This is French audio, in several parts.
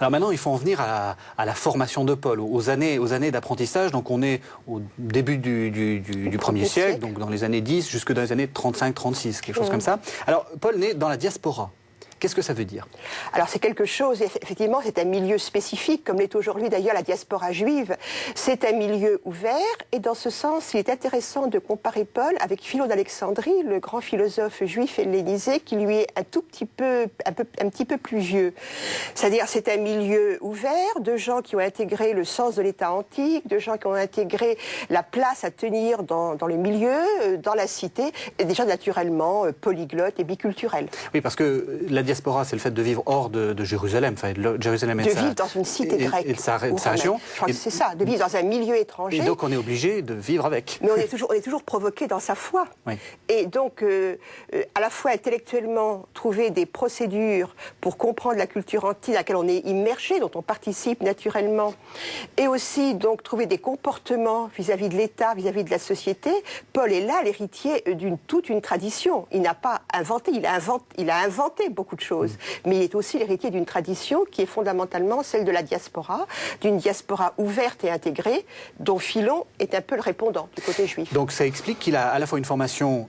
Alors maintenant, il faut en venir à la formation de Paul, aux années d'apprentissage. Donc on est au début du premier siècle, donc dans les années 10 jusque dans les années 35-36, quelque chose comme ça. Alors Paul naît dans la diaspora. Qu'est-ce que ça veut dire? Alors c'est quelque chose, effectivement, c'est un milieu spécifique, comme l'est aujourd'hui d'ailleurs la diaspora juive. C'est un milieu ouvert, et dans ce sens, il est intéressant de comparer Paul avec Philon d'Alexandrie, le grand philosophe juif hellénisé, qui lui est un petit peu plus vieux. C'est-à-dire, c'est un milieu ouvert de gens qui ont intégré le sens de l'État antique, de gens qui ont intégré la place à tenir dans le milieu, dans la cité, et des gens naturellement polyglottes et biculturels. Oui, parce que la diaspora, c'est le fait de vivre hors de Jérusalem, enfin, Jérusalem de vivre dans une cité grecque et de sa région. Je crois que c'est ça, de vivre dans un milieu étranger. Et donc on est obligé de vivre avec. Mais on est toujours provoqué dans sa foi. Oui. Et donc, à la fois intellectuellement, trouver des procédures pour comprendre la culture antique à laquelle on est immergé, dont on participe naturellement, et aussi donc trouver des comportements vis-à-vis de l'État, vis-à-vis de la société. Paul est là l'héritier toute une tradition. Il n'a pas inventé, il a inventé beaucoup de choses, mais il est aussi l'héritier d'une tradition qui est fondamentalement celle de la diaspora, d'une diaspora ouverte et intégrée, dont Philon est un peu le répondant du côté juif. Donc ça explique qu'il a à la fois une formation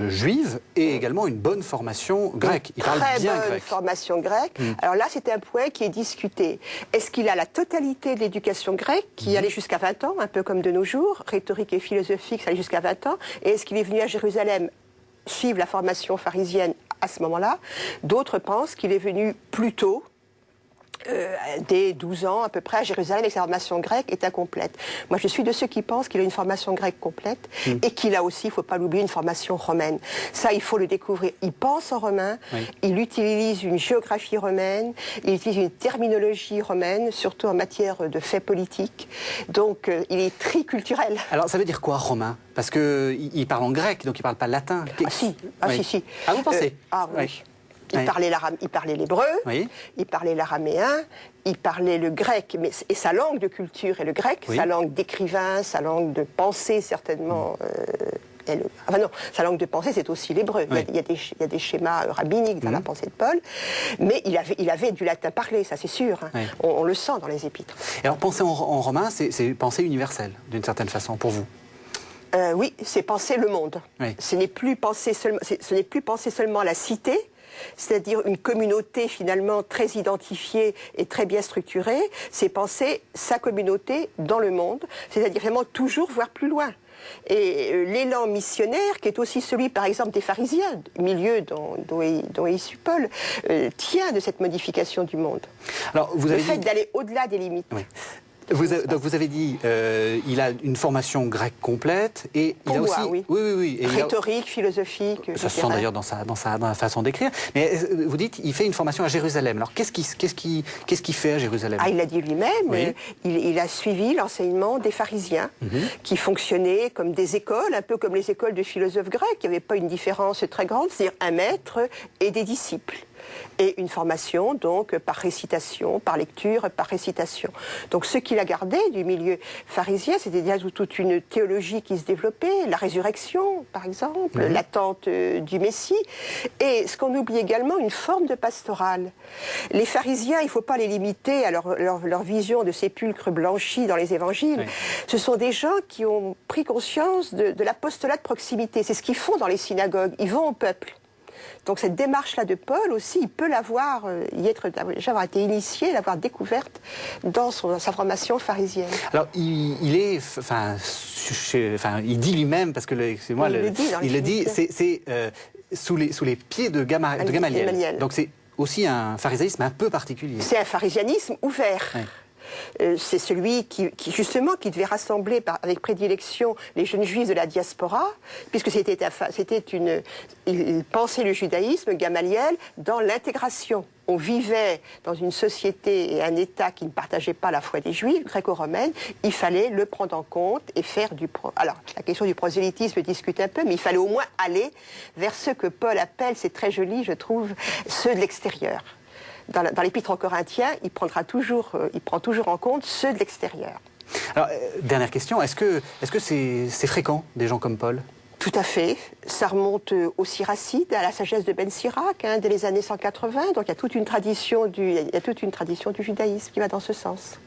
juive et également une bonne formation grecque. Il parle bien grec. Très bonne formation grecque. Alors là, c'est un point qui est discuté. Est-ce qu'il a la totalité de l'éducation grecque, qui allait jusqu'à 20 ans, un peu comme de nos jours, rhétorique et philosophique, ça allait jusqu'à 20 ans, et est-ce qu'il est venu à Jérusalem suivre la formation pharisienne à ce moment-là? D'autres pensent qu'il est venu plus tôt, dès 12 ans à peu près à Jérusalem, et que sa formation grecque est incomplète. Moi, je suis de ceux qui pensent qu'il a une formation grecque complète et qu'il a aussi, il ne faut pas l'oublier, une formation romaine. Ça, il faut le découvrir. Il pense en romain, il utilise une géographie romaine, il utilise une terminologie romaine, surtout en matière de faits politiques. Donc, il est triculturel. Alors, ça veut dire quoi, romain? Parce qu'il parle en grec, donc il ne parle pas latin. Ah si, si. Ah, vous pensez? Ah oui. Il parlait l'hébreu, il parlait l'araméen, il parlait le grec, et sa langue de culture est le grec, sa langue d'écrivain, sa langue de pensée certainement. Enfin non, sa langue de pensée c'est aussi l'hébreu. Il y a des schémas rabbiniques dans la pensée de Paul, mais il avait du latin parlé, ça c'est sûr. Hein. On le sent dans les épîtres. Et alors penser en romain, c'est penser universel d'une certaine façon pour vous? Oui, c'est penser le monde. Ce n'est plus penser seulement la cité. C'est-à-dire une communauté finalement très identifiée et très bien structurée, c'est penser sa communauté dans le monde, c'est-à-dire vraiment toujours voir plus loin. Et l'élan missionnaire, qui est aussi celui par exemple des pharisiens, milieu dont est issu Paul, tient de cette modification du monde. Alors, vous avez le fait d'aller au-delà des limites. Donc vous avez dit, il a une formation grecque complète et il a aussi, oui. Et rhétorique, philosophique. Ça se sent d'ailleurs dans la façon d'écrire. Mais vous dites, il fait une formation à Jérusalem. Alors qu'est-ce qu'il fait à Jérusalem? Ah, il l'a dit lui-même. Il a suivi l'enseignement des pharisiens qui fonctionnaient comme des écoles, un peu comme les écoles de philosophes grecs. Il n'y avait pas une différence très grande, c'est-à-dire un maître et des disciples. Et une formation, donc, par récitation, par lecture, par récitation. Donc, ce qu'il a gardé du milieu pharisien, c'était déjà toute une théologie qui se développait, la résurrection, par exemple, l'attente du Messie, et ce qu'on oublie également, une forme de pastorale. Les pharisiens, il ne faut pas les limiter à leur vision de sépulcres blanchis dans les évangiles. Ce sont des gens qui ont pris conscience de l'apostolat de proximité. C'est ce qu'ils font dans les synagogues. Ils vont au peuple. Donc cette démarche-là de Paul aussi, il peut l'avoir, avoir été initié, l'avoir découverte dans sa formation pharisienne. Alors il dit lui-même, parce que il le dit, c'est sous les pieds de Gamaliel. Donc c'est aussi un pharisaïsme un peu particulier. C'est un pharisianisme ouvert. C'est celui qui devait rassembler avec prédilection les jeunes juifs de la diaspora, puisque il pensait le judaïsme, Gamaliel, dans l'intégration. On vivait dans une société et un État qui ne partageaient pas la foi des Juifs, gréco-romaine. Il fallait le prendre en compte et faire Alors, la question du prosélytisme discute un peu, mais il fallait au moins aller vers ce que Paul appelle, c'est très joli, je trouve, ceux de l'extérieur. Dans l'épître aux Corinthiens, il prend toujours en compte ceux de l'extérieur. Alors, dernière question, est-ce que c'est fréquent, des gens comme Paul? Tout à fait. Ça remonte au Siracide, à la sagesse de Ben Sirac, dès les années 180. Donc il y a toute une tradition du judaïsme qui va dans ce sens.